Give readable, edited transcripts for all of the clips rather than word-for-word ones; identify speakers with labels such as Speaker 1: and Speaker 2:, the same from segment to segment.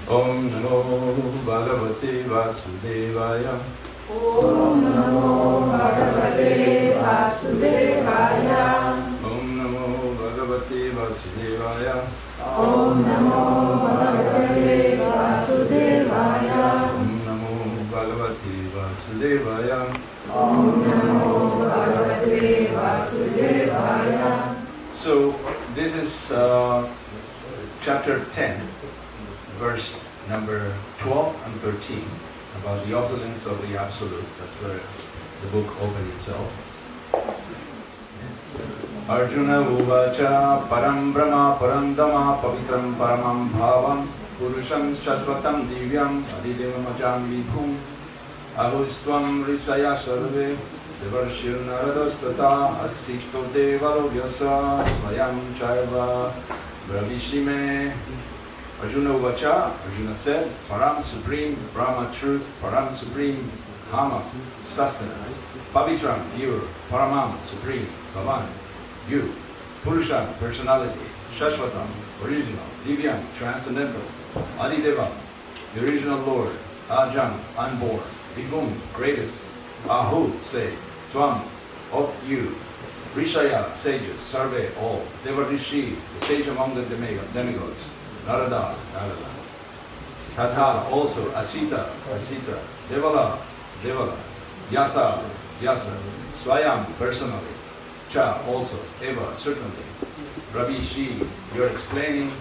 Speaker 1: Om Namo Bhagavate Vasudevaya.
Speaker 2: Om Namo Bhagavate Vasudevaya.
Speaker 1: Om Namo Bhagavate Vasudevaya.
Speaker 2: Om Namo Bhagavate Vasudevaya.
Speaker 1: Om Namo Bhagavate Vasudevaya.
Speaker 2: Om Namo Bhagavate Vasudevaya.
Speaker 1: So this is chapter 10, verse number 12 and 13, about the opulence of the Absolute. That's where the book opens itself. Arjuna uvacha param brahma param dhamma pavitram paramam bhavam purusham shashvatam divyam adidevam ajam vibhum ahustvam risaya sarve devarshir naradastata asito devalo vyasa swayam chaiva bravishime. Arjuna uvacha, Arjuna said, Param supreme, Brahma truth, Param supreme, Hama sustenance, Pavitram pure, Paramam supreme, Bhavan you, Purusha personality, Shashvatam original, Divyam transcendental, Adideva the original Lord, Ajam unborn, Vibhum greatest, Ahu say, Tvam of you, Rishaya sages, Sarve all, Devarishi the sage among the demigods, Narada, Tata also, Asita, Devala, Yasa, Swayam personally, Cha also, Eva certainly, Ravi Shi, you're explaining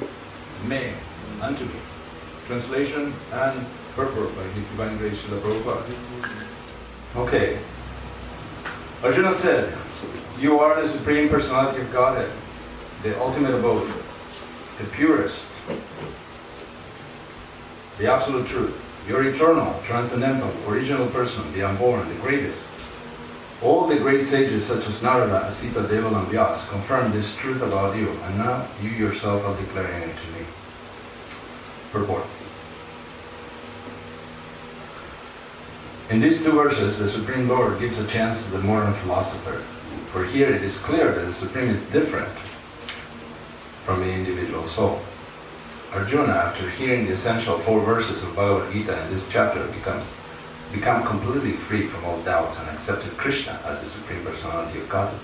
Speaker 1: me unto me. Translation and purport by His Divine Grace Srila Prabhupada. Okay. Arjuna said, you are the Supreme Personality of Godhead, the ultimate abode, the purest, the absolute truth. You're eternal, transcendental, original person, the unborn, the greatest. All the great sages such as Narada, Asita, Devala and Vyas confirm this truth about you, and now you yourself are declaring it to me. Purport. In these two verses, the Supreme Lord gives a chance to the modern philosopher. For here it is clear that the Supreme is different from the individual soul. Arjuna, after hearing the essential 4 verses of Bhagavad Gita in this chapter, become completely free from all doubts and accepted Krishna as the Supreme Personality of Godhead.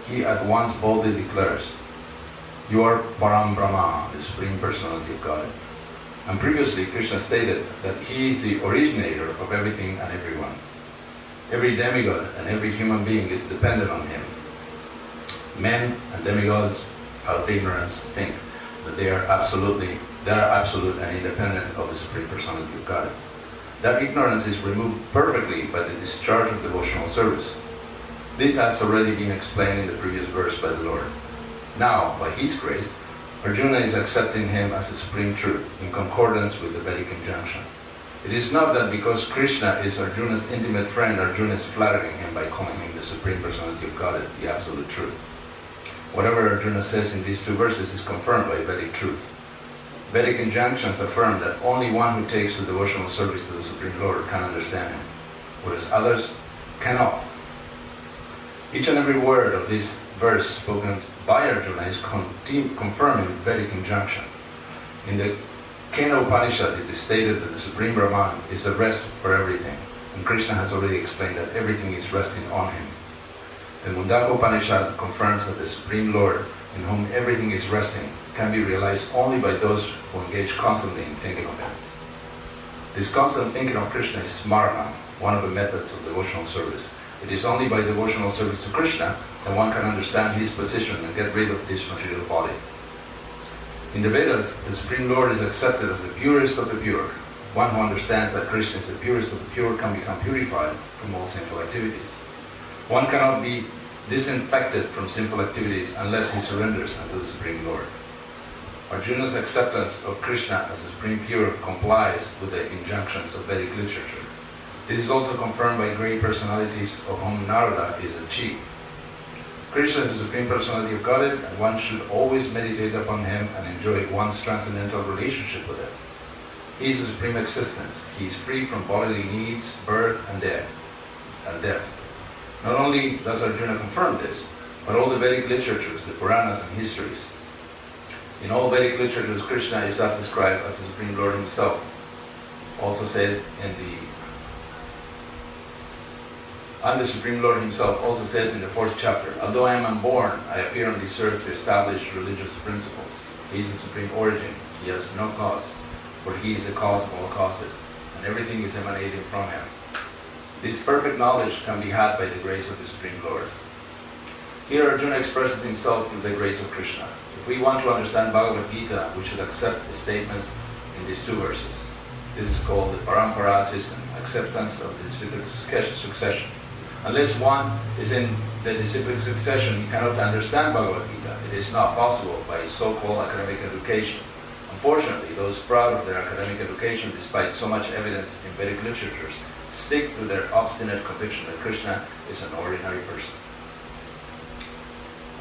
Speaker 1: He at once boldly declares, you are Param Brahma, the Supreme Personality of Godhead. And previously Krishna stated that he is the originator of everything and everyone. Every demigod and every human being is dependent on him. Men and demigods, out of ignorance, think that they are absolute and independent of the Supreme Personality of God. That ignorance is removed perfectly by the discharge of devotional service. This has already been explained in the previous verse by the Lord. Now, by His grace, Arjuna is accepting Him as the Supreme Truth in concordance with the Vedic injunction. It is not that because Krishna is Arjuna's intimate friend, Arjuna is flattering him by calling him the Supreme Personality of Godhead, the Absolute Truth. Whatever Arjuna says in these 2 verses is confirmed by Vedic truth. Vedic injunctions affirm that only one who takes to devotional service to the Supreme Lord can understand Him, whereas others cannot. Each and every word of this verse spoken by Arjuna is confirming Vedic injunction. In the Kena Upanishad, it is stated that the Supreme Brahman is a rest for everything, and Krishna has already explained that everything is resting on Him. The Mundaka Upanishad confirms that the Supreme Lord, in whom everything is resting, can be realized only by those who engage constantly in thinking of Him. This constant thinking of Krishna is smarana, one of the methods of devotional service. It is only by devotional service to Krishna that one can understand His position and get rid of this material body. In the Vedas, the Supreme Lord is accepted as the purest of the pure. One who understands that Krishna is the purest of the pure can become purified from all sinful activities. One cannot be disinfected from sinful activities unless he surrenders unto the Supreme Lord. Arjuna's acceptance of Krishna as the Supreme Pure complies with the injunctions of Vedic literature. This is also confirmed by great personalities of whom Narada is a chief. Krishna is the Supreme Personality of Godhead, and one should always meditate upon Him and enjoy one's transcendental relationship with Him. He is the Supreme Existence. He is free from bodily needs, birth, and death. Not only does Arjuna confirm this, but all the Vedic literatures, the Puranas and histories. In all Vedic literatures, Krishna is thus described as the Supreme Lord himself. Also says and the Supreme Lord himself also says in the 4th chapter, although I am unborn, I appear on this earth to establish religious principles. He is the supreme origin. He has no cause, for he is the cause of all causes, and everything is emanating from him. This perfect knowledge can be had by the grace of the Supreme Lord. Here Arjuna expresses himself through the grace of Krishna. If we want to understand Bhagavad Gita, we should accept the statements in these 2 verses. This is called the parampara system, acceptance of the disciplic succession. Unless one is in the disciplic succession, you cannot understand Bhagavad Gita. It is not possible by so-called academic education. Unfortunately, those proud of their academic education, despite so much evidence in Vedic literatures, stick to their obstinate conviction that Krishna is an ordinary person.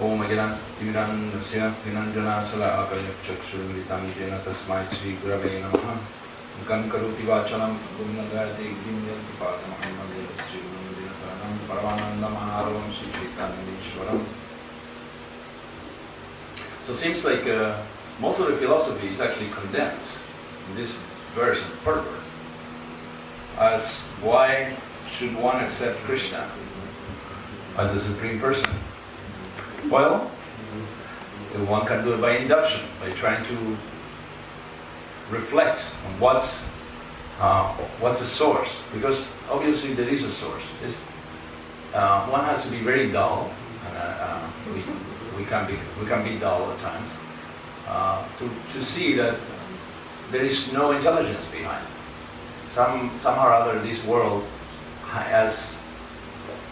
Speaker 1: Om Agalan Tiviran Nasya Vinanjana Sala Akayakshurilitam Jena Tasmai Sri Gurave Namaha Mukam Karuti Vachalam Guminagayati Grimyal Kipatamaham Sri Gurunadinataranam Paravanandamaharam Sri Chaitanya. So it seems like most of the philosophy is actually condensed in this verse and purport as why should one accept Krishna as the Supreme Person? Well, one can do it by induction, by trying to reflect on what's the source, because obviously there is a source. One has to be very dull, and we can be dull at times, to see that there is no intelligence behind it. Somehow or other, this world has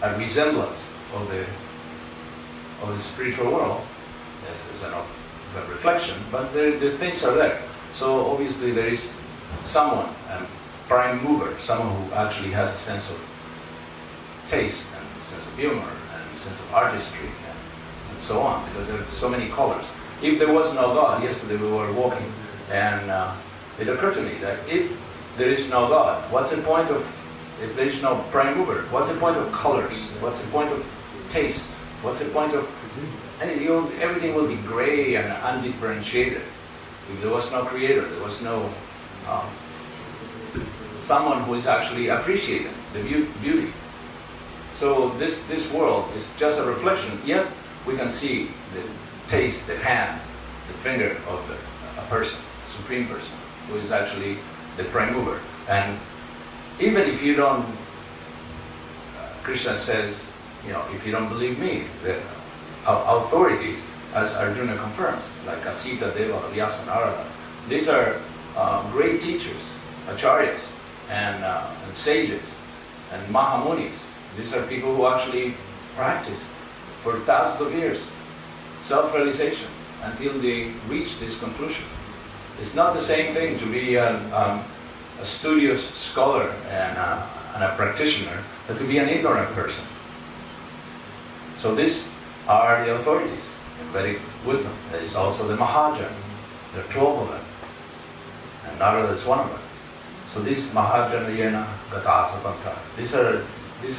Speaker 1: a resemblance of the spiritual world. It's a reflection, but the things are there. So obviously there is someone, a prime mover, someone who actually has a sense of taste and a sense of humor and a sense of artistry and so on, because there are so many colors. If there was no God, yesterday we were walking, and it occurred to me that if there is no God, what's the point of, if there is no prime mover, what's the point of colors? What's the point of taste? What's the point of everything will be gray and undifferentiated. If there was no creator, there was no someone who is actually appreciating the beauty. So this world is just a reflection, yet we can see the taste, the hand, the finger of a person, a supreme person, who is actually the prime mover. And even if you don't, Krishna says, if you don't believe me, the authorities, as Arjuna confirms, like Asita, Deva, Vyasa, Narada, these are great teachers, acharyas, and sages, and mahamunis. These are people who actually practice for thousands of years self-realization until they reach this conclusion. It's not the same thing to be a studious scholar and a practitioner, but to be an ignorant person. So these are the authorities in Vedic wisdom. There is also the Mahajans. There are 12 of them. And Narada is one of them. So these Mahajanayena Gatasapanta. These are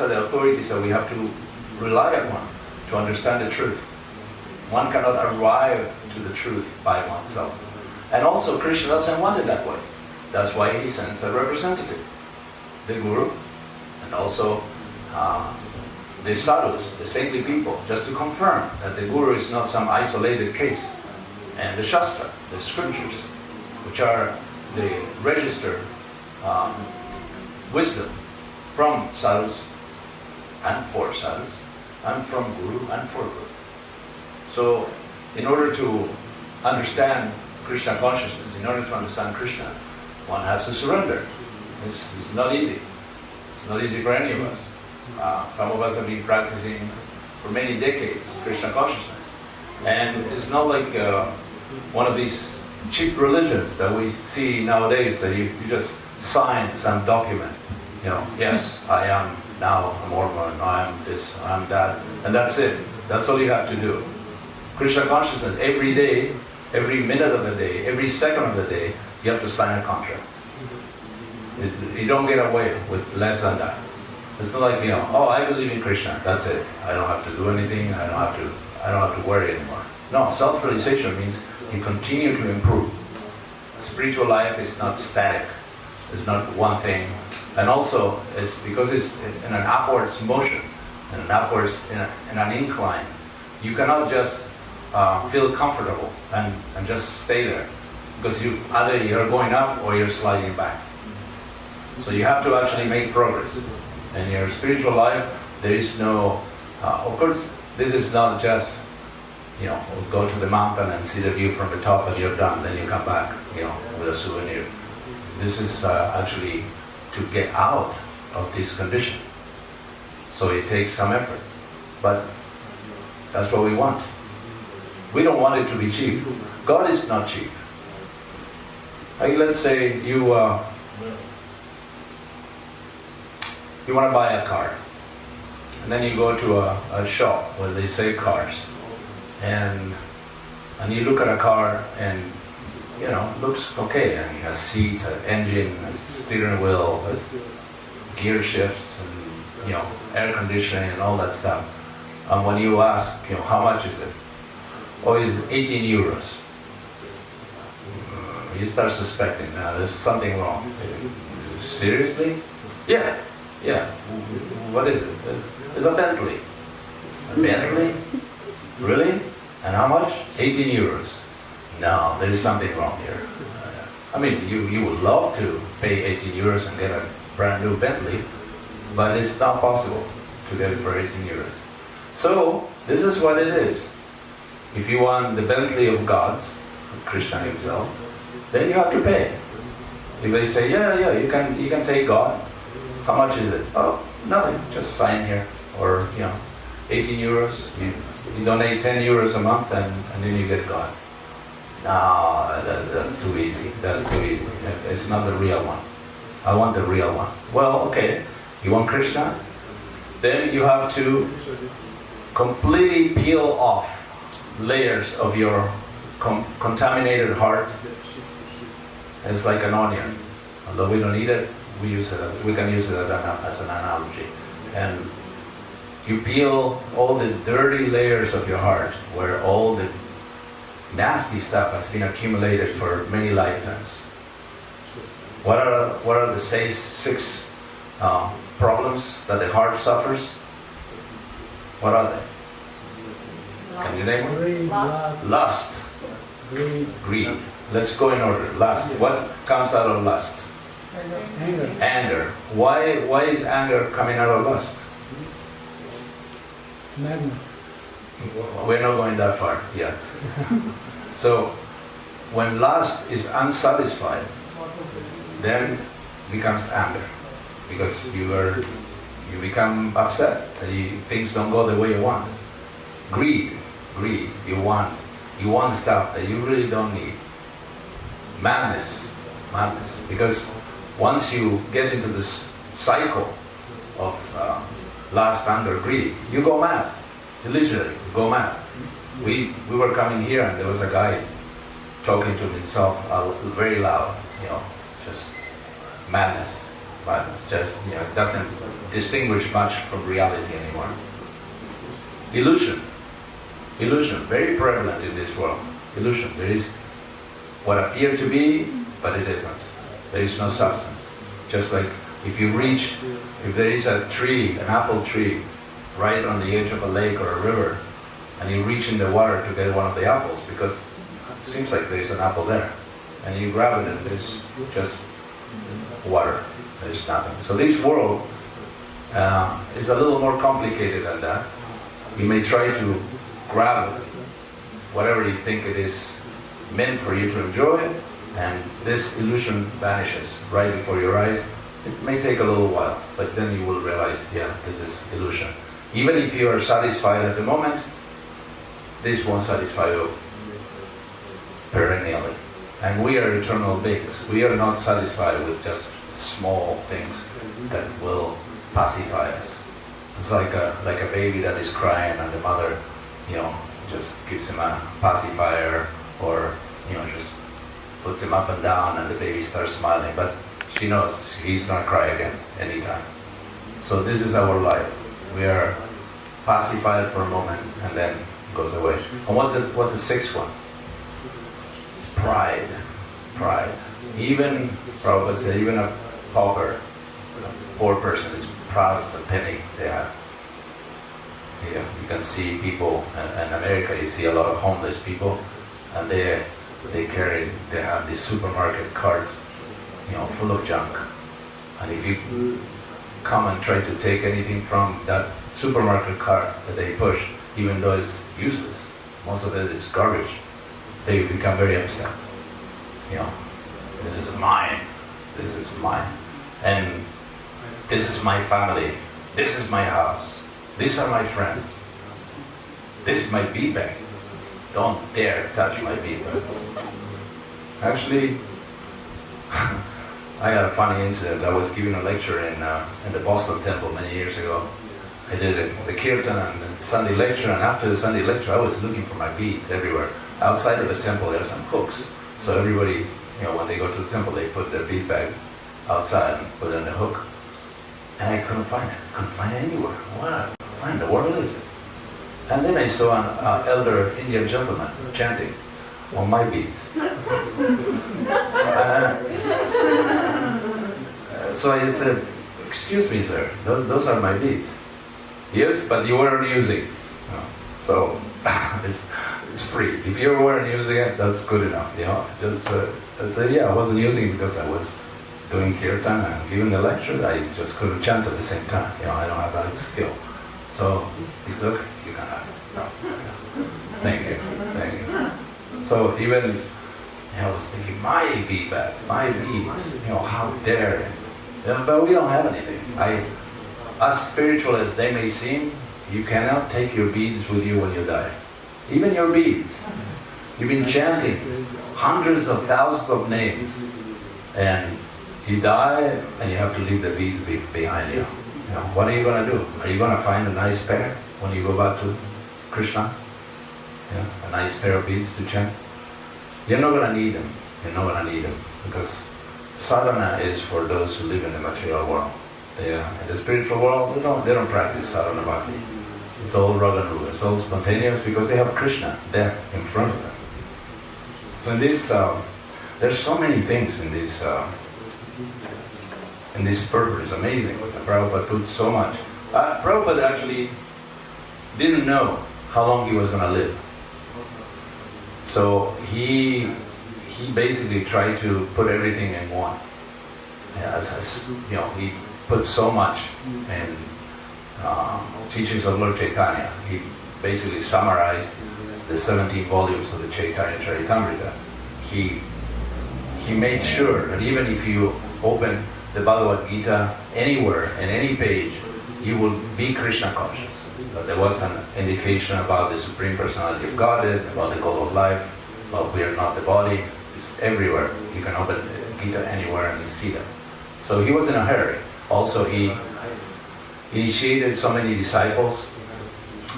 Speaker 1: the authorities that we have to rely upon to understand the truth. One cannot arrive to the truth by oneself. And also Krishna doesn't want it that way. That's why he sends a representative, the Guru, and also the sadhus, the saintly people, just to confirm that the Guru is not some isolated case. And the Shastra, the scriptures, which are the registered wisdom from sadhus and for sadhus, and from Guru and for Guru. So, in order to understand Krishna consciousness, in order to understand Krishna, one has to surrender. It's not easy. It's not easy for any of us. Some of us have been practicing for many decades Krishna consciousness. And it's not like one of these cheap religions that we see nowadays that you just sign some document. Yes, I am now a Mormon, I am this, I am that, and that's it. That's all you have to do. Krishna consciousness, every day, every minute of the day, every second of the day, you have to sign a contract. You don't get away with less than that. It's not like, I believe in Krishna, that's it. I don't have to do anything, I don't have to I don't have to worry anymore. No, self-realization means you continue to improve. Spiritual life is not static. It's not one thing. And also, it's because it's in an upwards motion, in an incline. You cannot just feel comfortable and just stay there. Because either you're going up or you're sliding back. So you have to actually make progress. In your spiritual life, there is no, of course, this is not just, go to the mountain and see the view from the top and you're done, then you come back, with a souvenir. This is actually to get out of this condition. So it takes some effort. But that's what we want. We don't want it to be cheap. God is not cheap. Like let's say you want to buy a car. And then you go to a shop where they sell cars. And you look at a car and looks okay. And it has seats, an engine, a steering wheel, has gear shifts, and air conditioning and all that stuff. And when you ask, how much is it? Oh, it's 18 euros. You start suspecting, now there's something wrong. Seriously? Yeah. What is it? It's a Bentley. A Bentley? Really? And how much? 18 euros. No, there is something wrong here. I mean, you would love to pay 18 euros and get a brand new Bentley, but it's not possible to get it for 18 euros. So, this is what it is. If you want the Bentley of gods, Krishna himself, then you have to pay. If they say, yeah, you can take God. How much is it? Oh, nothing, just sign here. Or, 18 euros, you donate 10 euros a month and then you get God. No, that's too easy. That's too easy. It's not the real one. I want the real one. Well, okay, you want Krishna? Then you have to completely peel off layers of your contaminated heart. It's like an onion. Although we don't eat it, we can use it as an analogy. And you peel all the dirty layers of your heart, where all the nasty stuff has been accumulated for many lifetimes. What are the six problems that the heart suffers? What are they? Can you name them? Lust. Greed. Let's go in order. Lust. What comes out of lust? Anger. Why is anger coming out of lust?
Speaker 3: Madness.
Speaker 1: We're not going that far yet. So, when lust is unsatisfied, then becomes anger, because you become upset that things don't go the way you want. Greed. You want stuff that you really don't need. Madness, because once you get into this cycle of lust, anger, greed, you go mad. You literally go mad. We were coming here and there was a guy talking to himself very loud, just madness. Just, it doesn't distinguish much from reality anymore. Illusion, very prevalent in this world. Illusion, there is what appear to be, but it isn't. There is no substance. Just like if there is a tree, an apple tree, right on the edge of a lake or a river, and you reach in the water to get one of the apples, because it seems like there is an apple there, and you grab it and there's just water. There's nothing. So this world is a little more complicated than that. You may try to grab whatever you think it is meant for you to enjoy, and this illusion vanishes right before your eyes. It may take a little while, but then you will realize, this is illusion. Even if you are satisfied at the moment, this won't satisfy you perennially. And we are eternal beings. We are not satisfied with just small things that will pacify us. It's like a baby that is crying and the mother, just gives him a pacifier, or just puts him up and down and the baby starts smiling. But she knows he's going to cry again anytime. So this is our life. We are pacified for a moment and then goes away. And what's the sixth one? It's pride. Pride. Even, Prabhupada said, even a pauper, a poor person is proud of the penny they have. Yeah, you can see people in America, you see a lot of homeless people, and they have these supermarket carts, full of junk. And if you come and try to take anything from that supermarket cart that they push, even though it's useless, most of it is garbage, they become very upset. This is mine, and this is my family, this is my house, these are my friends, this is my bead bag, don't dare touch my bead bag. Actually, I had a funny incident. I was giving a lecture in the Boston temple many years ago. I did the kirtan and the Sunday lecture, and after the Sunday lecture I was looking for my beads everywhere. Outside of the temple there are some hooks, so everybody, when they go to the temple, they put their bead bag outside and put it in the hook. And I couldn't find it anywhere. Where in the world is it? And then I saw an elder Indian gentleman chanting on my beads. So I said, "Excuse me, sir, those are my beads." "Yes, but you weren't using." So it's free. If you weren't using it, that's good enough. Just I said, "Yeah, I wasn't using it because I was doing kirtan and giving the lecture. I just couldn't chant at the same time. I don't have that skill. So it's okay. You can have it." No. Thank you. So even I was thinking, my bead bag, my beads. How dare? But we don't have anything. As spiritual as they may seem, you cannot take your beads with you when you die. Even your beads. You've been chanting hundreds of thousands of names, and you die, and you have to leave the beads behind you. What are you going to do? Are you going to find a nice pair when you go back to Krishna? Yes, a nice pair of beads to chant. You're not going to need them. Because sadhana is for those who live in the material world. In the spiritual world, they don't practice sadhana bhakti. It's all raganuga. It's all spontaneous because they have Krishna there in front of them. So in this, there's so many things in this purpose. It's amazing. Prabhupada put so much. Prabhupada actually didn't know how long he was going to live. So he basically tried to put everything in one. He put so much in teachings of Lord Chaitanya. He basically summarized the 17 volumes of the Chaitanya Charitamrita. He made sure that even if you open the Bhagavad Gita anywhere, in any page, you will be Krishna conscious. There was an indication about the Supreme Personality of Godhead, about the goal of life, about we are not the body. It's everywhere. You can open Gita anywhere and you see that. So he was in a hurry. Also, he initiated so many disciples.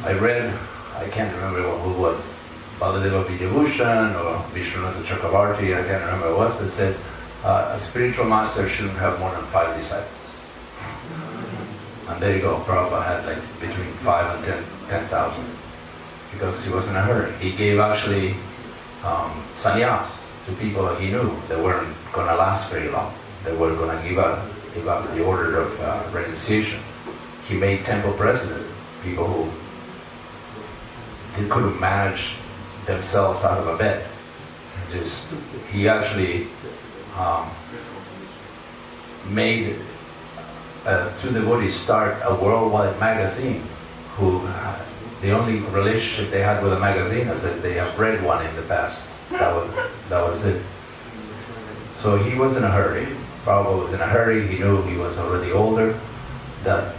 Speaker 1: I read, I can't remember who it was, Baladeva Vidyabhushan or Vishwanatha Chakravarti, I can't remember who it was, that said a spiritual master shouldn't have more than 5 disciples. And there you go, Prabhupada had like between 5 and 10,000 because he was in a hurry. He gave actually sannyas to people that he knew that weren't going to last very long. They were going to give up the order of renunciation. He made temple president, people who they couldn't manage themselves out of a bed. He actually made two devotees start a worldwide magazine who the only relationship they had with a magazine is that they have read one in the past. That was it. So he was in a hurry. Prabhupada was in a hurry. He knew he was already older than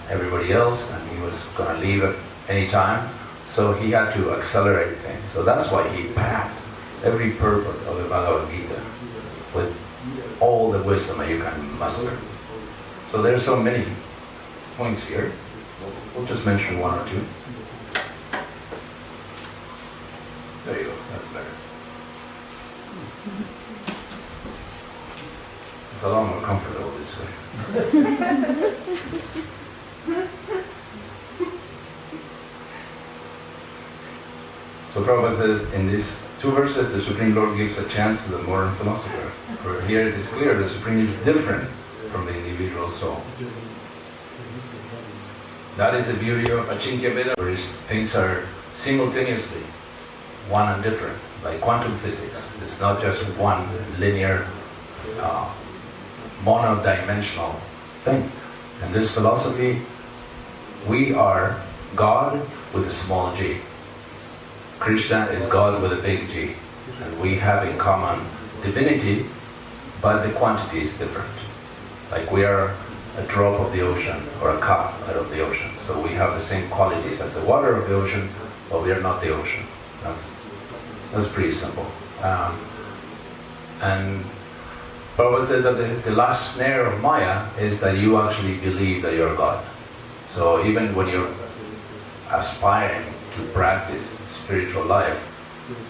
Speaker 1: everybody else and he was going to leave at any time. So he had to accelerate things. So that's why he packed every purport of the Bhagavad Gita with all the wisdom that you can muster. So there's so many points here. We'll just mention one or two. There you go, that's better. It's a lot more comfortable this way. Prabhupada said in these two verses, the Supreme Lord gives a chance to the modern philosopher. For here it is clear the Supreme is different from the individual soul. That is the beauty of Achinkya Veda, where things are simultaneously one and different, like quantum physics. It's not just one linear, monodimensional thing. In this philosophy, we are God with a small g. Krishna is God with a big G. And we have in common divinity, but the quantity is different. Like we are a drop of the ocean or a cup out of the ocean. So we have the same qualities as the water of the ocean, but we are not the ocean. That's pretty simple. And Prabhupada said that the last snare of Maya is that you actually believe that you're God. So even when you're aspiring to practice spiritual life,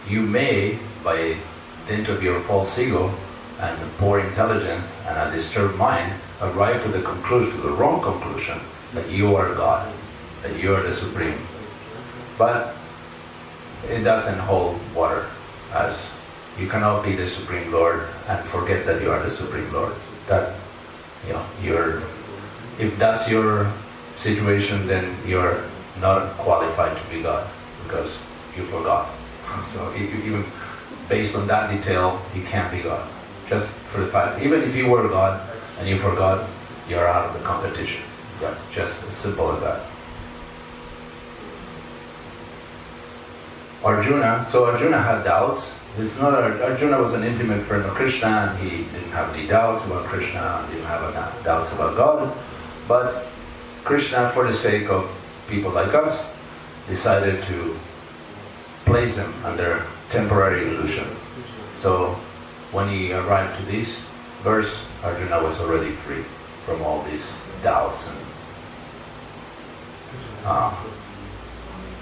Speaker 1: you may, by dint of your false ego and poor intelligence and a disturbed mind, arrive to the conclusion, to the wrong conclusion, that you are God, that you are the Supreme. But it doesn't hold water, as you cannot be the Supreme Lord and forget that you are the Supreme Lord. That, if that's your situation, then you're not qualified to be God, because you forgot. So even based on that detail, you can't be God. Just for the fact, even if you were God and you forgot, you're out of the competition. Yeah, just as simple as that. Arjuna had doubts. Arjuna was an intimate friend of Krishna, and he didn't have any doubts about Krishna, and didn't have any doubts about God. But Krishna, for the sake of people like us, decided to place him under temporary illusion. So when he arrived to this verse, Arjuna was already free from all these doubts and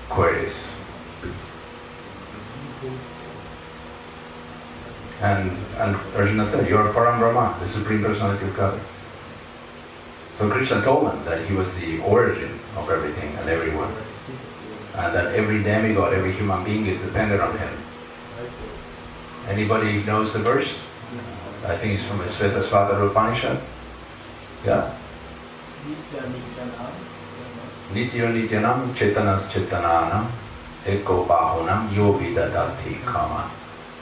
Speaker 1: queries. And Arjuna said, "You are Param Brahma, the Supreme Personality of God." So Krishna told him that he was the origin of everything and everyone, and that every demigod, every human being is dependent on him. Anybody knows the verse? I think it's from the Svetasvatara Upanishad. Yeah. Nityo nityanam chetanas chetananam eko bahunam yogi dadati kama.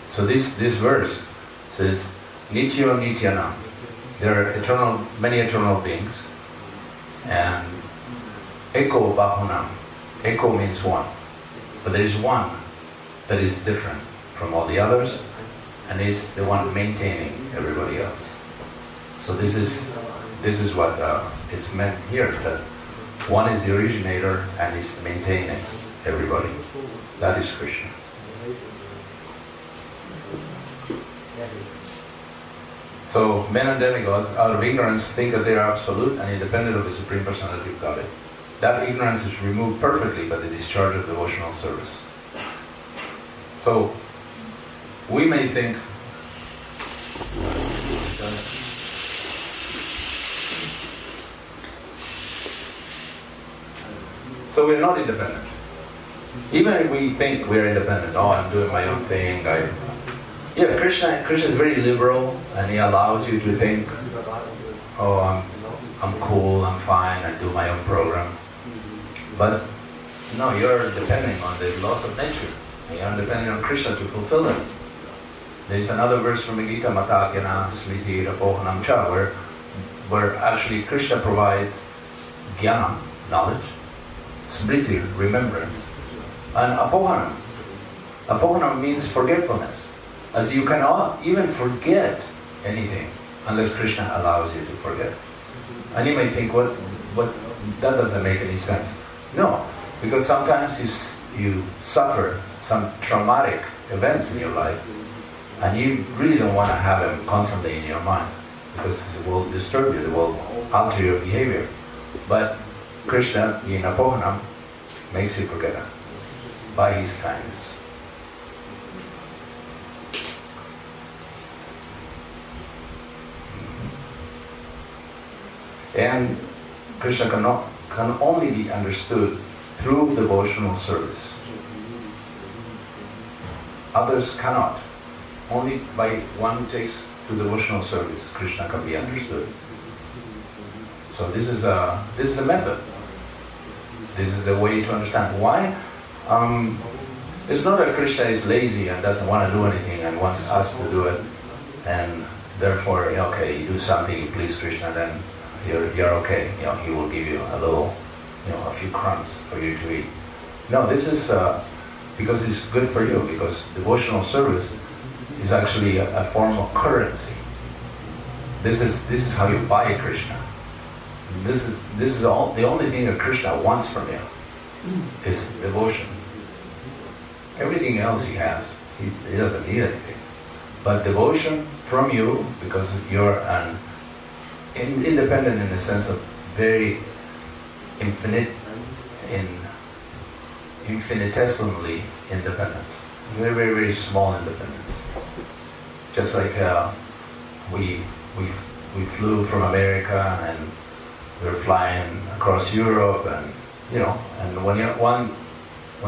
Speaker 1: So this verse says, Nityo nityanam. There are many eternal beings. And eko bahunam. Eko means one. But there is one that is different from all the others, and is the one maintaining everybody else. So this is what is meant here, that one is the originator and is maintaining everybody. That is Krishna. So men and demigods, out of ignorance, think that they are absolute and independent of the Supreme Personality of Godhead. That ignorance is removed perfectly by the discharge of devotional service. So we may think, so we're not independent. Even if we think we're independent, I'm doing my own thing. Krishna is very liberal, and he allows you to think, I'm cool, I'm fine, I do my own program. But no, you're depending on the laws of nature. You're depending on Krishna to fulfill them. There is another verse from the Gita, Mata Gyana Smriti Rapohanam Cha, where actually Krishna provides Jnana, knowledge, Smriti, remembrance, and Apohanam. Apohanam means forgetfulness. As you cannot even forget anything unless Krishna allows you to forget. And you may think, what that doesn't make any sense. No, because sometimes you suffer some traumatic events in your life, and you really don't want to have them constantly in your mind, because it will disturb you, it will alter your behavior. But Krishna, in Apohanam, makes you forget them by his kindness. And Krishna can only be understood through devotional service. others cannot. Only by one takes to devotional service, Krishna can be understood. So this is a method. This is a way to understand. Why? It's not that Krishna is lazy and doesn't want to do anything and wants us to do it, and therefore, okay, you do something, you please Krishna, then you're okay. He will give you a little, a few crumbs for you to eat. No, this is because it's good for you, because devotional service is actually a form of currency. This is how you buy Krishna. This is the only thing that Krishna wants from you is devotion. Everything else he has, he doesn't need anything. But devotion from you, because you're an independent in the sense of very infinitesimally independent. Very, very, very small independence. Just like we flew from America and we're flying across Europe, and and when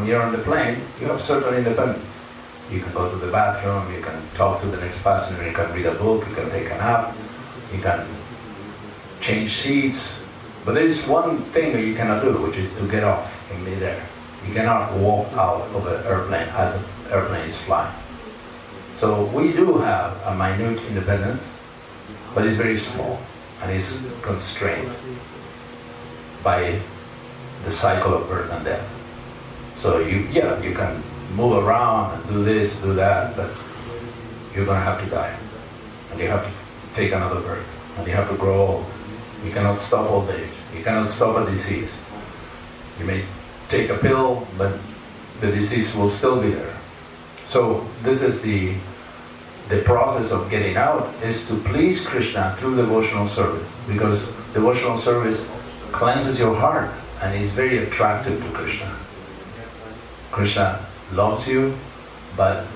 Speaker 1: you're on the plane, you have certain independence. You can go to the bathroom, you can talk to the next passenger, you can read a book, you can take a nap, you can change seats. But there is one thing that you cannot do, which is to get off in midair. You cannot walk out of an airplane as an airplane is flying. So we do have a minute independence, but it's very small and it's constrained by the cycle of birth and death. So you can move around and do this, do that, but you're going to have to die. And you have to take another birth. And you have to grow old. You cannot stop old age. You cannot stop a disease. You may take a pill, but the disease will still be there. So this is the process of getting out, is to please Krishna through devotional service, because devotional service cleanses your heart and is very attractive to Krishna. Krishna loves you, but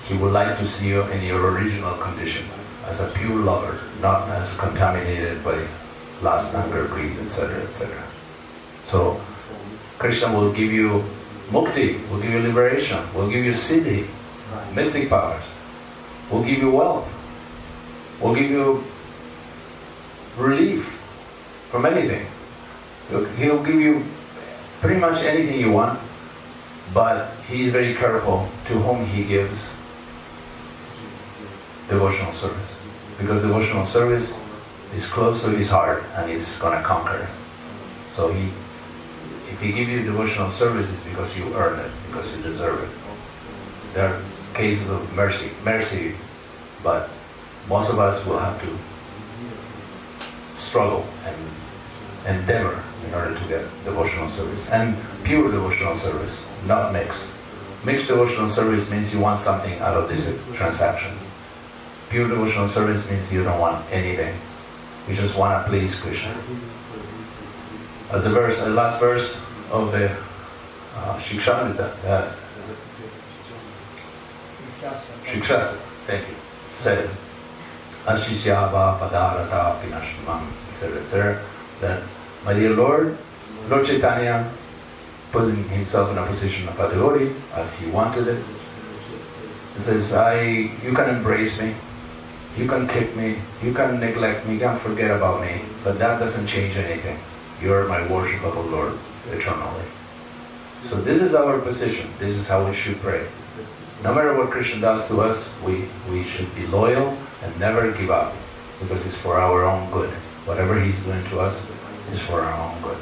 Speaker 1: he would like to see you in your original condition, as a pure lover, not as contaminated by lust, anger, greed, etc., etc. So Krishna will give you mukti, will give you liberation, will give you siddhi, mystic powers, will give you wealth, will give you relief from anything. He'll give you pretty much anything you want, but he's very careful to whom he gives devotional service, because devotional service is close to his heart and he's going to conquer. So if he gives you devotional service, it's because you earn it, because you deserve it. There are cases of mercy, but most of us will have to struggle and endeavor in order to get devotional service. And pure devotional service, not mixed. Mixed devotional service means you want something out of this transaction. Pure devotional service means you don't want anything. You just want to please Krishna. As the last verse of the Shikshamrita, Shikshastra, thank you, says, Ashisyava padarata pinashmam, etc., etc., that my dear Lord Chaitanya, putting himself in a position of a devotee as he wanted it, he says, you can embrace me, you can kick me, you can neglect me, you can forget about me, but that doesn't change anything. You are my worshipable Lord eternally. So this is our position. This is how we should pray. No matter what Krishna does to us, we should be loyal and never give up, because it's for our own good. Whatever he's doing to us is for our own good.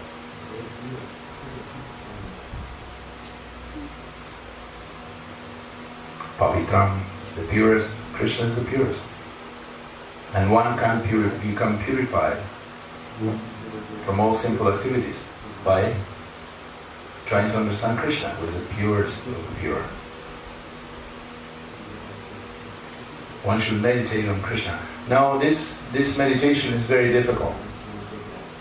Speaker 1: Pavitram, the purest. Krishna is the purest. And one can become purified from all sinful activities by trying to understand Krishna, who is the purest of the pure. One should meditate on Krishna. Now this meditation is very difficult,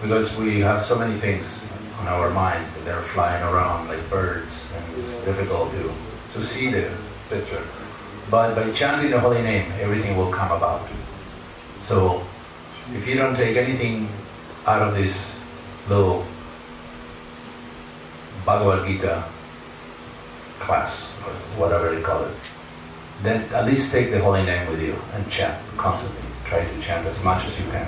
Speaker 1: because we have so many things on our mind that they're flying around like birds, and it's difficult to see the picture. But by chanting the holy name, everything will come about. So if you don't take anything out of this little Bhagavad Gita class, or whatever they call it, then at least take the holy name with you and chant constantly. Try to chant as much as you can,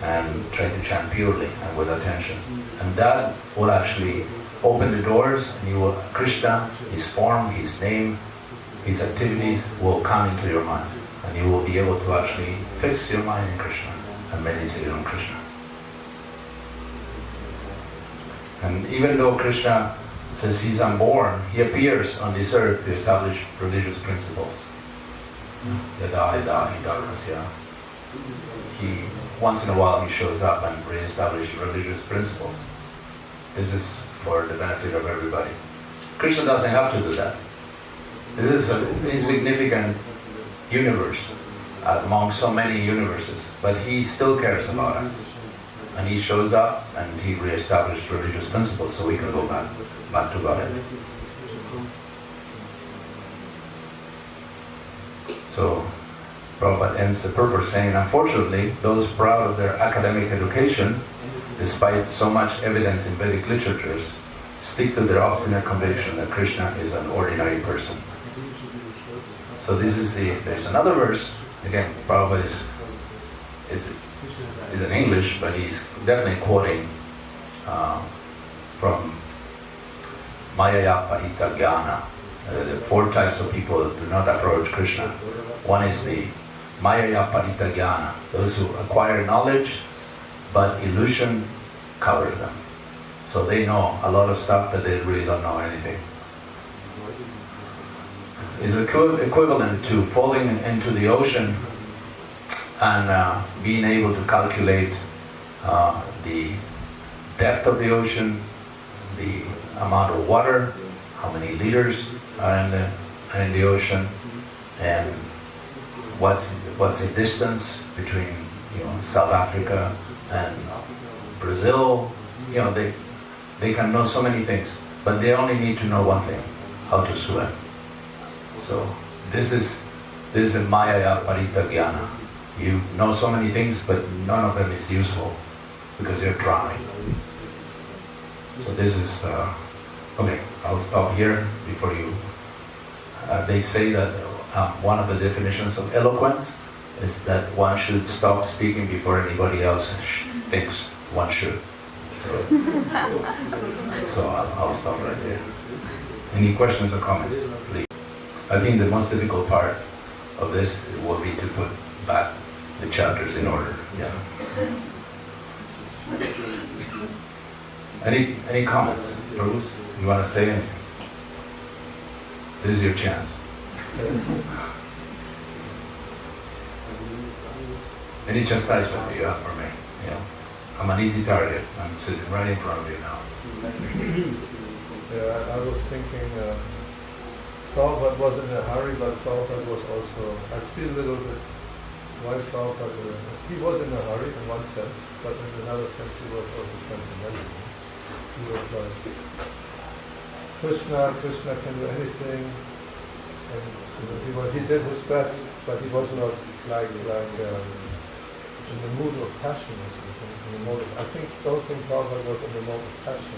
Speaker 1: and try to chant purely and with attention. And that will actually open the doors, and you will, Krishna, his form, his name, his activities will come into your mind, and you will be able to actually fix your mind in Krishna and meditate on Krishna. And even though Krishna says he's unborn, he appears on this earth to establish religious principles. Yada yada hidakasya. He, once in a while, he shows up and reestablishes religious principles. This is for the benefit of everybody. Krishna doesn't have to do that. This is an insignificant universe among so many universes, but he still cares about us. And he shows up and he reestablished religious principles so we can go back to Godhead. So Prabhupada ends the purpose saying, unfortunately, those proud of their academic education, despite so much evidence in Vedic literatures, stick to their obstinate conviction that Krishna is an ordinary person. So there's another verse, again, Prabhupada is in English, but he's definitely quoting from Mayaya Parita Jnana. The 4 types of people that do not approach Krishna. One is the Mayaya Parita Jnana, those who acquire knowledge, but illusion covers them. So they know a lot of stuff, but they really don't know anything. It's equivalent to falling into the ocean and being able to calculate the depth of the ocean, the amount of water, how many liters are in the ocean, and what's the distance between South Africa and Brazil. They can know so many things, but they only need to know one thing: how to swim. So this is a Mayaya Parita Jnana. You know so many things, but none of them is useful because you're drowning. So this is okay. I'll stop here before you. They say that one of the definitions of eloquence is that one should stop speaking before anybody else thinks one should. So I'll stop right there. Any questions or comments, please? I think the most difficult part of this will be to put back the chapters in order. Yeah. Any comments? Bruce, you want to say anything? This is your chance. Any chastisement you have for me? I'm an easy target. I'm sitting right in front of you now.
Speaker 3: Yeah, I was thinking Prabhupada was in a hurry, but Prabhupada was also, I feel a little bit why Prabhupada, he was in a hurry in one sense, but in another sense he was also transcendental. He was like, Krishna can do anything, and he did his best, but he was not like in the mood of passion or something. I don't think Prabhupada was in the mode of passion.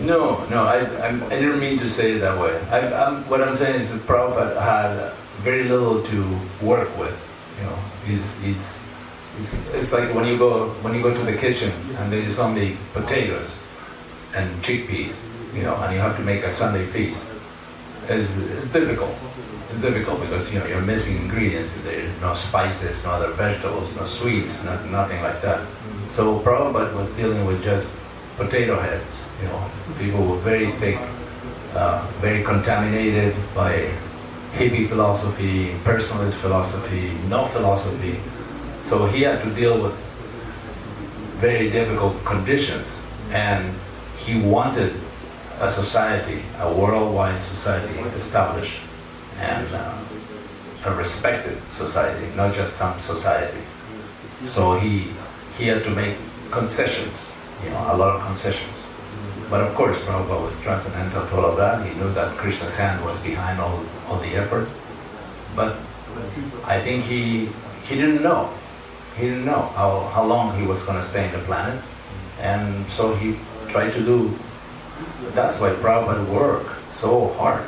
Speaker 1: No, I didn't mean to say it that way. What I'm saying is that Prabhupada had very little to work with. It's like when you go to the kitchen and there is only potatoes and chickpeas, and you have to make a Sunday feast. It's difficult. It's difficult because you're missing ingredients. There are no spices, no other vegetables, no sweets, nothing like that. So Prabhupada was dealing with just potato heads. People were very thick, very contaminated by hippie philosophy, personalist philosophy, no philosophy. So he had to deal with very difficult conditions, and he wanted a society, a worldwide society established, and a respected society, not just some society. So he had to make concessions, a lot of concessions. But of course, Prabhupada was transcendental to all of that. He knew that Krishna's hand was behind all the effort. But I think he didn't know. He didn't know how long he was going to stay in the planet. And so he tried to do. That's why Prabhupada worked so hard.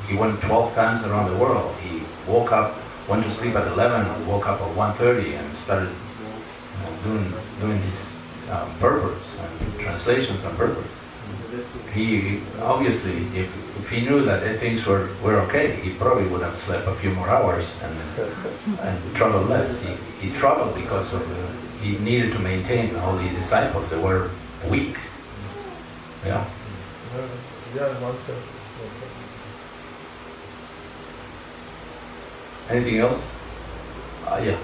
Speaker 1: He went 12 times around the world. He woke up, went to sleep at 11, woke up at 1:30 and started doing his purpose and translations and purpose. He obviously, if he knew that things were okay, he probably would have slept a few more hours and traveled less. He traveled because of he needed to maintain all these disciples that were weak. Yeah.
Speaker 3: Yeah, in one sense.
Speaker 1: Anything else? Yeah.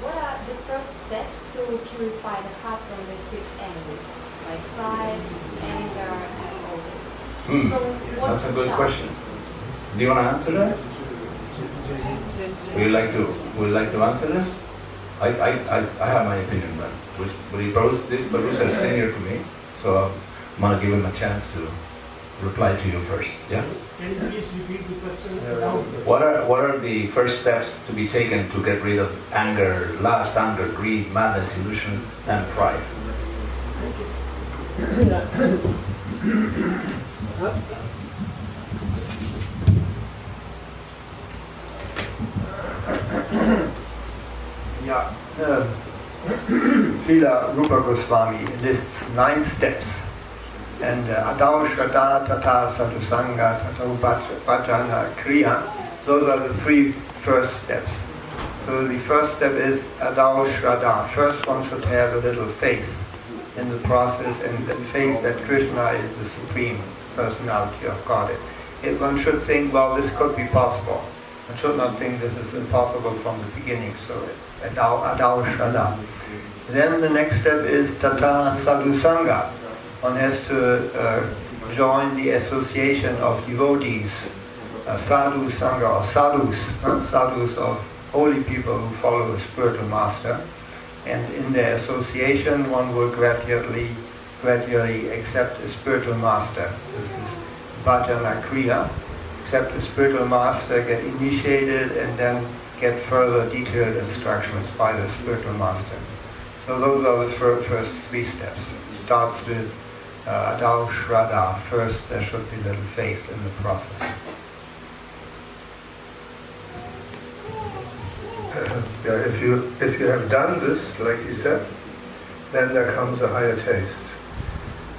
Speaker 2: What are the first steps to purify the heart from the six angers, like pride, anger, and all this?
Speaker 1: That's a good question. Do you want to answer that? Would you like to answer this? I have my opinion, but this Baruch is senior to me, so I'm going to give him a chance to reply to you first. Yeah?
Speaker 4: Can you please repeat the question?
Speaker 1: What are the first steps to be taken to get rid of anger, lust, anger, greed, madness, illusion, and pride?
Speaker 5: Yeah, Srila Rupa Goswami lists 9 steps, and Adau Shraddha Tata Sadhusanga Tata Bhajana Kriya, those are the 3 first steps. So the first step is Adau Shraddha. First one should have a little faith in the process, and the faith that Krishna is the Supreme Personality of Godhead. One should think, well, this could be possible. One should not think this is impossible from the beginning. So Adau Shraddha. Then the next step is Tata Sadhusanga. One has to join the association of devotees, sadhu sangha or sadhus, sadhus of holy people who follow a spiritual master. And in their association, one will gradually accept a spiritual master. This is bhajana kriya. Accept a spiritual master, get initiated, and then get further detailed instructions by the spiritual master. So those are the first 3 steps. It starts with Adau Shraddha. First, there should be little faith in the process.
Speaker 3: If you have done this, like you said, then there comes a higher taste.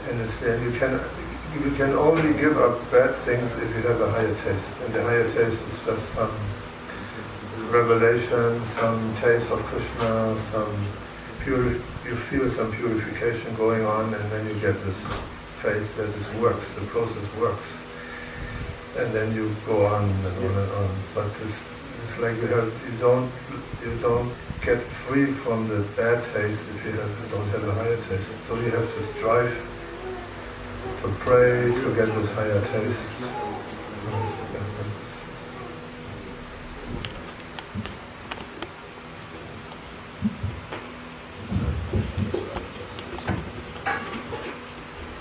Speaker 3: And you can only give up bad things if you have a higher taste. And the higher taste is just some revelation, some taste of Krishna, you feel some purification going on, and then you get this faith that this works, the process works. And then you go on and on and on. But it's like you don't get free from the bad taste if you don't have a higher taste. So you have to strive to pray to get this higher taste.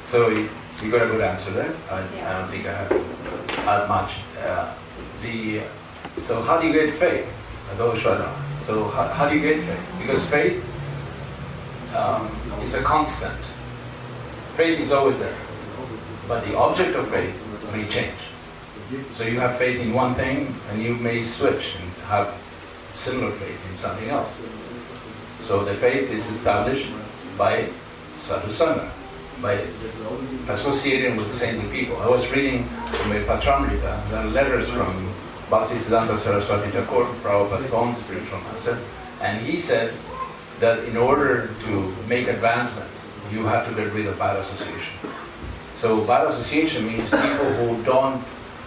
Speaker 1: So you got a good answer there. I don't think I have much. So how do you get faith? So how do you get faith? Because faith is a constant. Faith is always there. But the object of faith may change. So you have faith in one thing and you may switch and have similar faith in something else. So the faith is established by sadhusanga, by associating with saintly people. I was reading from a Patramrita, the letters from Bhaktisiddhanta Saraswati Thakur, Prabhupada's own spiritual master, and he said that in order to make advancement, you have to get rid of bad association. So bad association means people who don't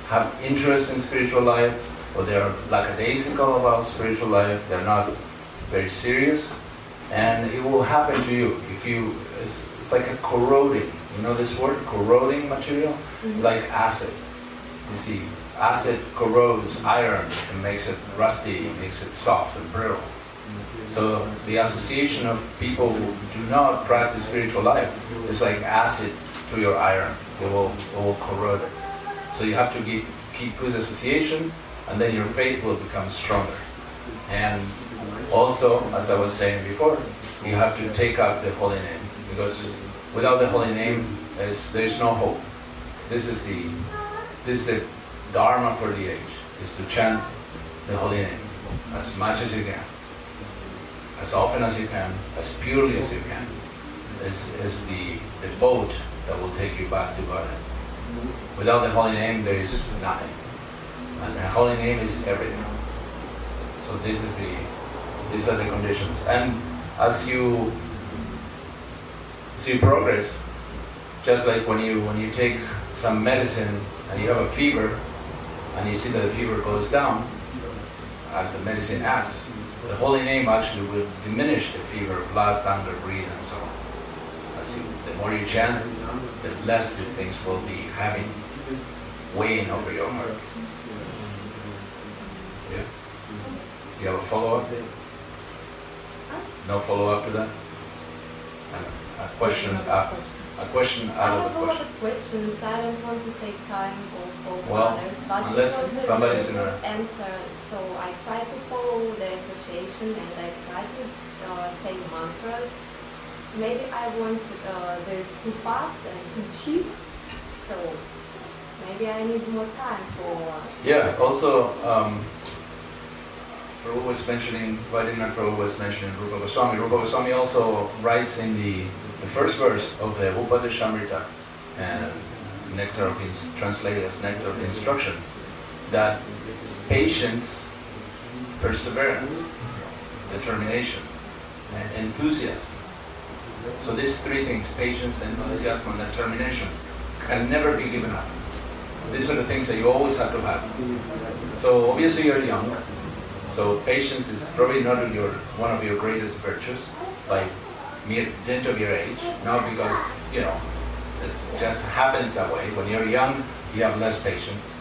Speaker 1: have interest in spiritual life, or they're lackadaisical about spiritual life, they're not very serious, and it will happen to you if it's like a corroding, you know this word, corroding material? Mm-hmm. Like acid. You see, acid corrodes iron and makes it rusty, makes it soft and brittle. So the association of people who do not practice spiritual life is like acid to your iron. It will corrode it. So you have to keep good association, and then your faith will become stronger. And also, as I was saying before, you have to take up the holy name, because without the holy name, there's no hope. This is the dharma for the age, is to chant the holy name as much as you can, as often as you can, as purely as you can. Is the boat that will take you back to God. Without the holy name, there is nothing. And the holy name is everything. So these are the conditions. And as you progress, just like when you take some medicine and you have a fever, and you see that the fever goes down as the medicine acts, the holy name actually will diminish the fever of lust, anger, greed, and so on. The more you chant, the less the things will be weighing over your heart. Yeah? You have a follow-up? No follow-up to that? And a question out of the question.
Speaker 2: I have a lot of questions. I don't want to take time for
Speaker 1: Well,
Speaker 2: others, but
Speaker 1: unless
Speaker 2: it was
Speaker 1: somebody's
Speaker 2: a
Speaker 1: in a...
Speaker 2: good answer. So I try to follow the association and I try to say mantras. Maybe I want this too fast and too cheap. So maybe I need more time for...
Speaker 1: Yeah, also, Prabhu was mentioning, Vaidinath Prabhu was mentioning Rupa Goswami. Rupa Goswami also writes in the first verse of the Upadeshamrita, and translated as Nectar of Instruction, that patience, perseverance, determination, and enthusiasm. So these three things, patience, enthusiasm, and determination, can never be given up. These are the things that you always have to have. So obviously you're young, so patience is probably not one of your greatest virtues by mere dint of your age, not because, it just happens that way. When you're young, you have less patience.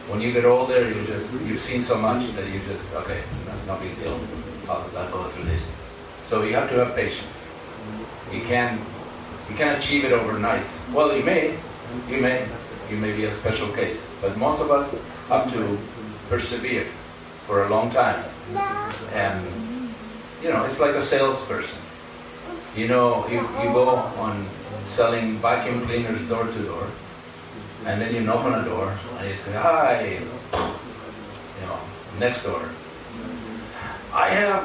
Speaker 1: When you get older, you've seen so much that you just, okay, no big deal, I'll go through this. So you have to have patience. You can achieve it overnight. Well, you may be a special case, but most of us have to persevere for a long time. And it's like a salesperson. You go on selling vacuum cleaners door to door, and then you knock on a door and you say, "Hi," next door. I have.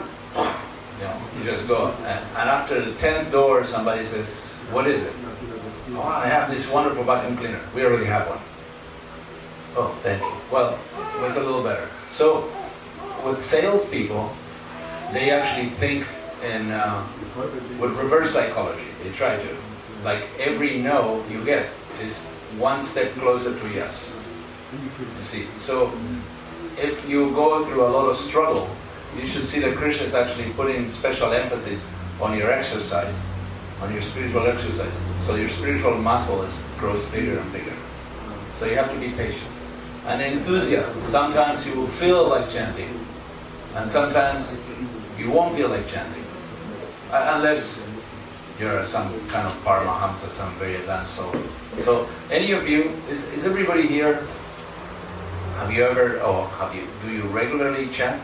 Speaker 1: You just go, and after the 10th door, somebody says, "What is it?" "Oh, I have this wonderful vacuum cleaner. We already have one." "Oh, thank you." Well, it was a little better. So, with salespeople, they actually think with reverse psychology. They try to. Like every no you get is one step closer to yes. You see? So, if you go through a lot of struggle, you should see that Krishna is actually putting special emphasis on your exercise, on your spiritual exercise. So your spiritual muscle grows bigger and bigger. So you have to be patient. And enthusiasm. Sometimes you will feel like chanting, and sometimes you won't feel like chanting. Unless you're some kind of Paramahamsa, some very advanced soul. So any of you, is everybody here? Do you regularly chant?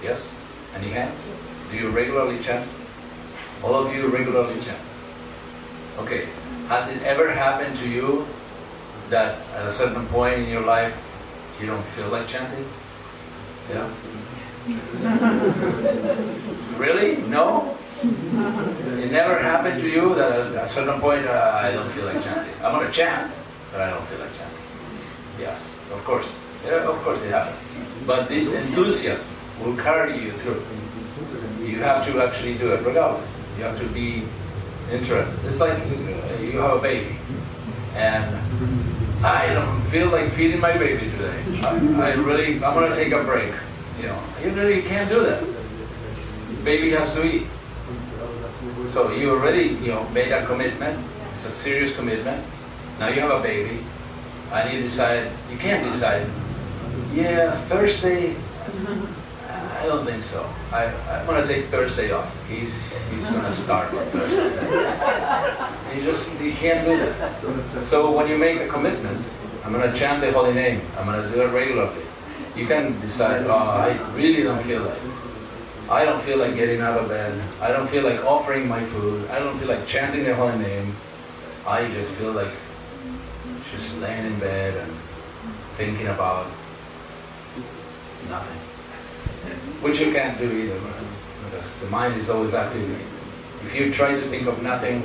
Speaker 1: Yes? Any hands? Do you regularly chant? All of you regularly chant. Okay. Has it ever happened to you that at a certain point in your life you don't feel like chanting? Yeah? Really? No? It never happened to you that at a certain point I don't feel like chanting. I'm going to chant, but I don't feel like chanting. Yes, of course. Yeah, of course it happens. But this enthusiasm will carry you through. You have to actually do it regardless. You have to be interested. It's like you have a baby, and I don't feel like feeding my baby today. I'm going to take a break. You really can't do that. Baby has to eat. So you already made a commitment. It's a serious commitment. Now you have a baby, and you can't decide. Yeah, Thursday. I don't think so. I'm going to take Thursday off. He's going to start on Thursday. You can't do that. So when you make a commitment, I'm going to chant the holy name. I'm going to do it regularly. You can decide, I really don't feel like it. I don't feel like getting out of bed. I don't feel like offering my food. I don't feel like chanting the holy name. I just feel like just laying in bed and thinking about nothing. which you can't do either, because the mind is always active. If you try to think of nothing,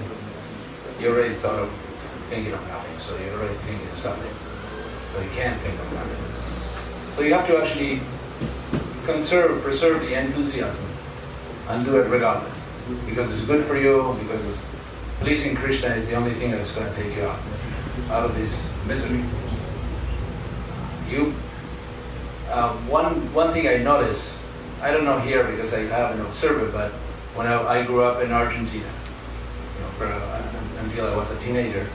Speaker 1: you already thought of thinking of nothing, so you're already thinking of something. So you can't think of nothing. So you have to actually preserve the enthusiasm and do it regardless. Because it's good for you, because it's pleasing Krishna is the only thing that's going to take you out of this misery. One thing I noticed, I don't know here because I haven't observed it, but when I grew up in Argentina, until I was a teenager,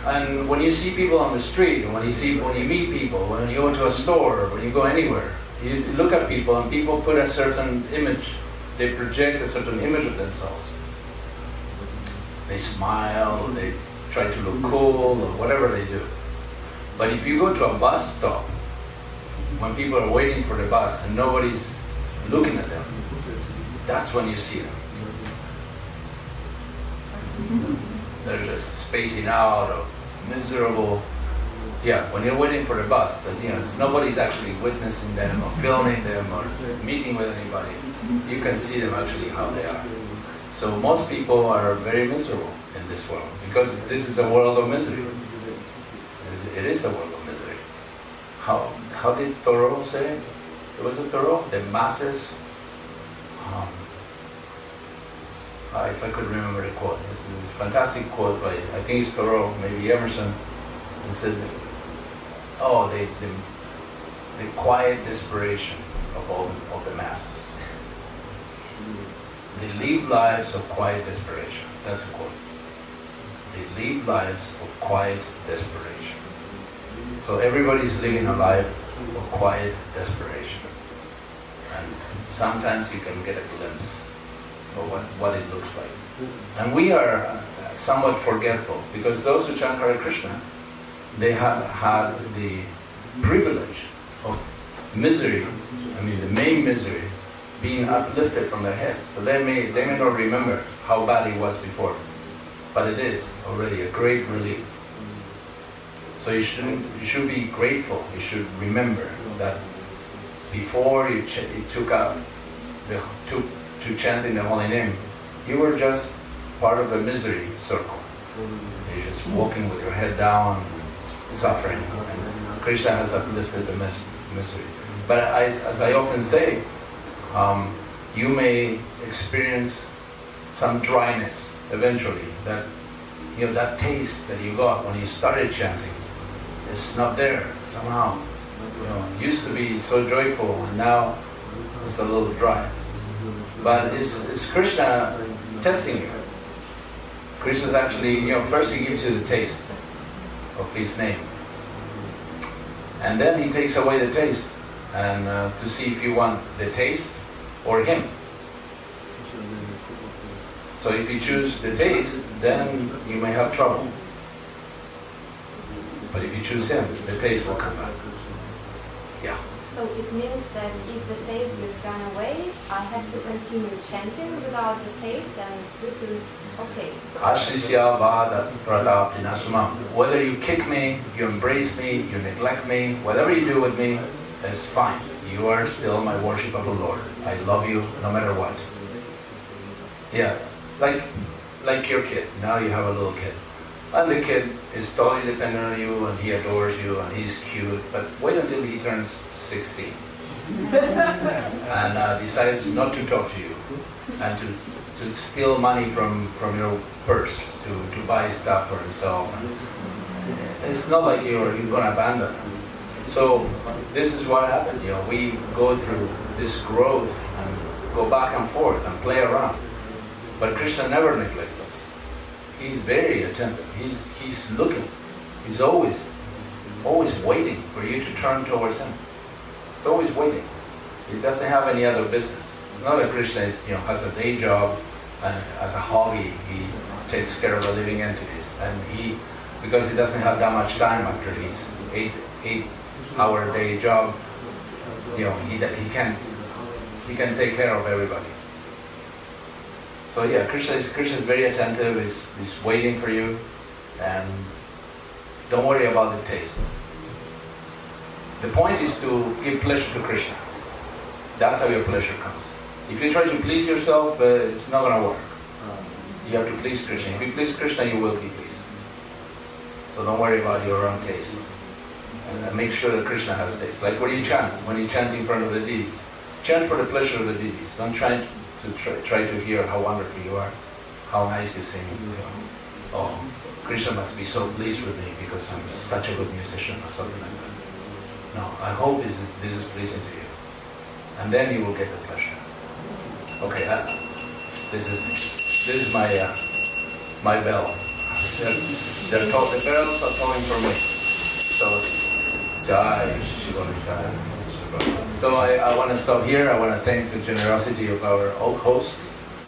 Speaker 1: and when you see people on the street, when you meet people, when you go to a store, when you go anywhere, you look at people and people put a certain image, they project a certain image of themselves. They smile, they try to look cool, or whatever they do. But if you go to a bus stop, when people are waiting for the bus and nobody's looking at them, that's when you see them. They're just spacing out or miserable. Yeah, when you're waiting for the bus, nobody's actually witnessing them or filming them or meeting with anybody. You can see them actually how they are. So most people are very miserable in this world because this is a world of misery. It is a world of misery. How did Thoreau say it? Was it Thoreau? The masses. If I could remember the quote, it's a fantastic quote by, I think it's Thoreau, maybe Emerson. He said, the quiet desperation of the masses. They live lives of quiet desperation. That's a quote. They live lives of quiet desperation. So everybody's living a life of quiet desperation. And sometimes you can get a glimpse of what it looks like. And we are somewhat forgetful because those who chant Hare Krishna, they have had the privilege of misery, the main misery, being uplifted from their heads. So they may not remember how bad it was before, but it is already a great relief. So you should be grateful. You should remember that before you took out to chanting the holy name, you were just part of the misery circle. You're just walking with your head down, suffering. And Krishna has uplifted the misery. But as I often say, you may experience some dryness eventually. That taste that you got when you started chanting is not there somehow. It used to be so joyful, and now it's a little dry. But it's Krishna testing you. Krishna's actually, first he gives you the taste of his name. And then he takes away the taste and to see if you want the taste or him. So if you choose the taste, then you may have trouble. But if you choose him, the taste will come back. Yeah.
Speaker 2: So it means that if the taste is gone away, I have to continue chanting without the taste, and this is okay.
Speaker 1: Ashrisya vada pradapti nasumam. Whether you kick me, you embrace me, you neglect me, whatever you do with me, is fine. You are still my worshipable Lord. I love you no matter what. Yeah, like your kid. Now you have a little kid. And the kid is totally dependent on you, and he adores you, and he's cute, but wait until he turns 16 and decides not to talk to you and to steal money from your purse to buy stuff for himself. It's not like you're going to abandon him. So this is what happens. We go through this growth and go back and forth and play around. But Krishna never neglects us. He's very attentive. He's looking. He's always waiting for you to turn towards him. He's always waiting. He doesn't have any other business. It's not that Krishna has a day job and as a hobby he takes care of the living entities. And because he doesn't have that much time after his 8-hour day job, he can take care of everybody. So yeah, Krishna is very attentive. He's waiting for you, and don't worry about the taste. The point is to give pleasure to Krishna. That's how your pleasure comes. If you try to please yourself, it's not going to work. You have to please Krishna. If you please Krishna, you will be pleased. So don't worry about your own taste. And make sure that Krishna has taste. Like when you chant in front of the deities. Chant for the pleasure of the deities. Don't try to hear how wonderful you are, how nice you sing. Oh, Krishna must be so pleased with me because I'm such a good musician or something like that. No, I hope this is pleasing to you. And then you will get the pleasure. Okay, this is my bell. The bells are calling for me. So, Jai, Jai. So I want to stop here. I want to thank the generosity of our hosts